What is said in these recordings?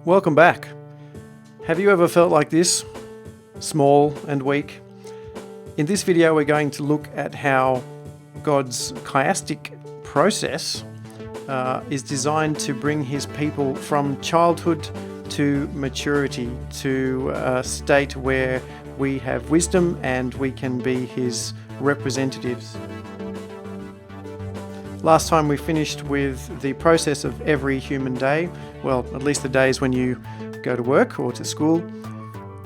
Welcome back. Have you ever felt like this? Small and weak? In this video we're going to look at how God's chiastic process is designed to bring his people from childhood to maturity, to a state where we have wisdom and we can be his representatives. Last time we finished with the process of every human day, well, at least the days when you go to work or to school.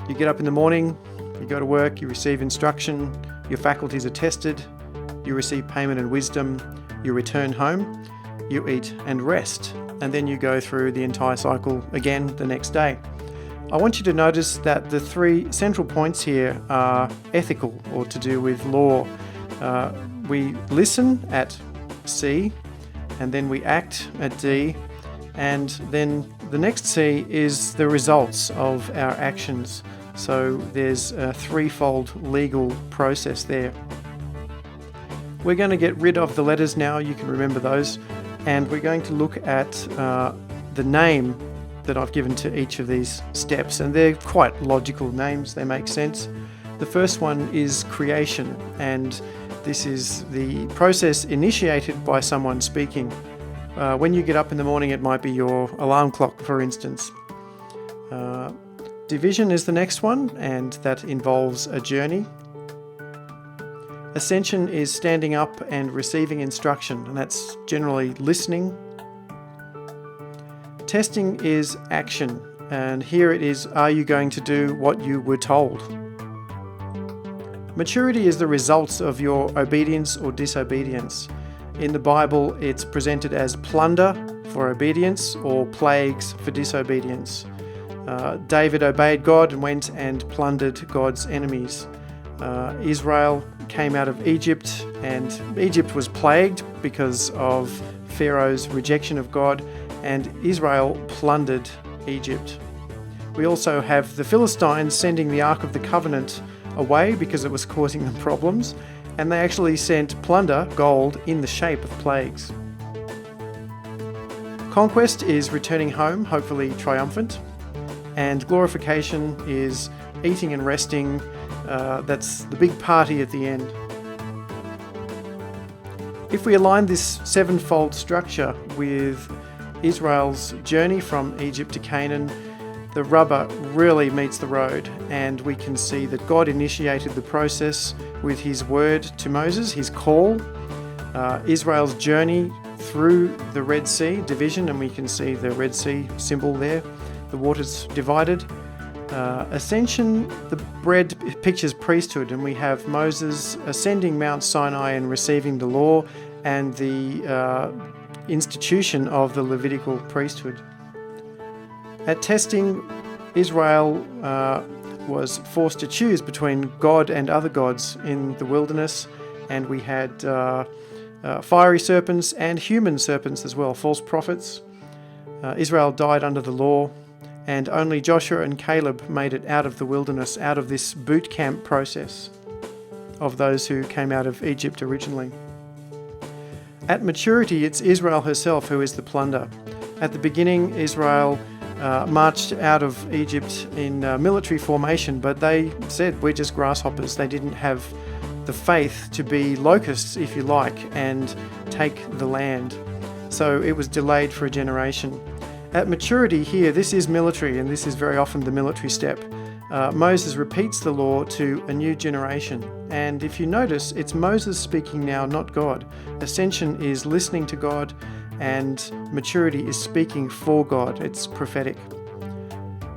You get up in the morning, you go to work, you receive instruction, your faculties are tested, you receive payment and wisdom, you return home, you eat and rest, and then you go through the entire cycle again the next day. I want you to notice that the three central points here are ethical, or to do with law. We listen at C, and then we act at D, and then the next C is the results of our actions. So there's a threefold legal process there. We're going to get rid of the letters now, you can remember those, and we're going to look at the name that I've given to each of these steps, and they're quite logical names, they make sense. The first one is creation, and this is the process initiated by someone speaking. When you get up in the morning, it might be your alarm clock, for instance. Division is the next one, and that involves a journey. Ascension is standing up and receiving instruction, and that's generally listening. Testing is action, and here it is, are you going to do what you were told? Maturity is the results of your obedience or disobedience. In the Bible, it's presented as plunder for obedience or plagues for disobedience. David obeyed God and went and plundered God's enemies. Israel came out of Egypt, and Egypt was plagued because of Pharaoh's rejection of God, and Israel plundered Egypt. We also have the Philistines sending the Ark of the Covenant away because it was causing them problems, and they actually sent plunder, gold, in the shape of plagues. Conquest is returning home, hopefully triumphant, and glorification is eating and resting. That's the big party at the end. If we align this sevenfold structure with Israel's journey from Egypt to Canaan, the rubber really meets the road, and we can see that God initiated the process with his word to Moses, his call, Israel's journey through the Red Sea division, and we can see the Red Sea symbol there, the waters divided. Ascension, the bread pictures priesthood, and we have Moses ascending Mount Sinai and receiving the law and the institution of the Levitical priesthood. At testing, Israel was forced to choose between God and other gods in the wilderness, and we had fiery serpents and human serpents as well, false prophets. Israel died under the law, and only Joshua and Caleb made it out of the wilderness, out of this boot camp process of those who came out of Egypt originally. At maturity, it's Israel herself who is the plunder. At the beginning, Israel marched out of Egypt in military formation, but they said, we're just grasshoppers. They didn't have the faith to be locusts, if you like, and take the land. So it was delayed for a generation. At maturity here, this is military, and this is very often the military step. Moses repeats the law to a new generation. And if you notice, it's Moses speaking now, not God. Ascension is listening to God, and maturity is speaking for God. It's prophetic.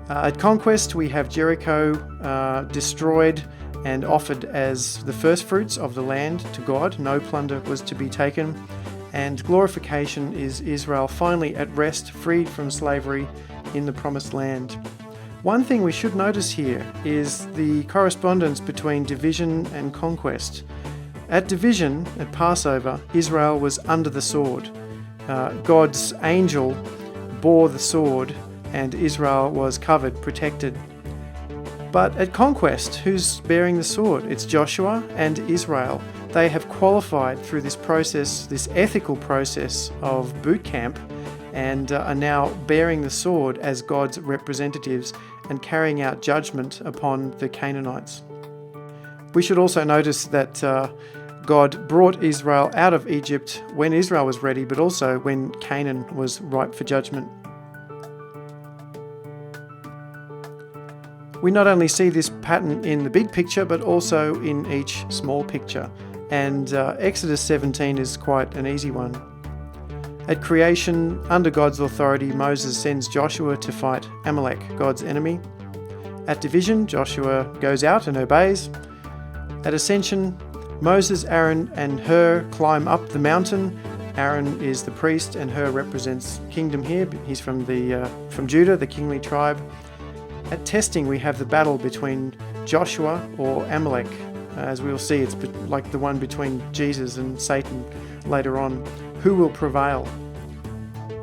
At conquest, we have Jericho destroyed and offered as the first fruits of the land to God. No plunder was to be taken. And glorification is Israel finally at rest, freed from slavery in the promised land. One thing we should notice here is the correspondence between division and conquest. At division, at Passover, Israel was under the sword. God's angel bore the sword, and Israel was covered, protected. But at conquest, who's bearing the sword? It's Joshua and Israel. They have qualified through this process, this ethical process of boot camp, and are now bearing the sword as God's representatives and carrying out judgment upon the Canaanites. We should also notice that God brought Israel out of Egypt when Israel was ready, but also when Canaan was ripe for judgment. We not only see this pattern in the big picture, but also in each small picture. And Exodus 17 is quite an easy one. At creation, under God's authority, Moses sends Joshua to fight Amalek, God's enemy. At division, Joshua goes out and obeys. At ascension, Moses, Aaron and Hur climb up the mountain. Aaron is the priest and Hur represents kingdom here. He's from Judah, the kingly tribe. At testing, we have the battle between Joshua or Amalek. As we'll see, it's like the one between Jesus and Satan later on. Who will prevail?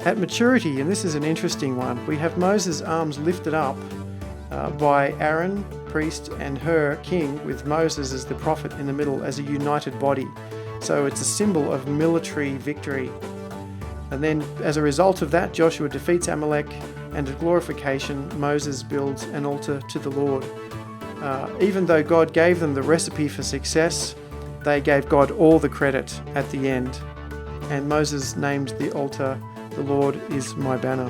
At maturity, and this is an interesting one, we have Moses' arms lifted up by Aaron, priest, and Hur, king, with Moses as the prophet in the middle as a united body. So it's a symbol of military victory. And then as a result of that, Joshua defeats Amalek, and at glorification, Moses builds an altar to the Lord. Even though God gave them the recipe for success, they gave God all the credit at the end. And Moses named the altar, "The Lord is my banner."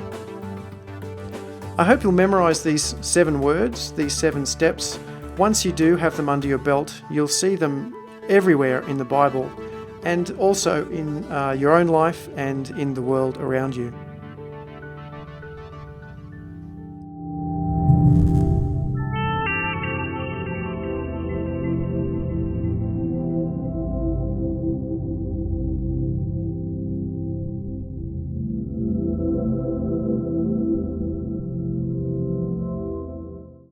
I hope you'll memorize these 7 words, these 7 steps. Once you do have them under your belt, you'll see them everywhere in the Bible and also in your own life and in the world around you.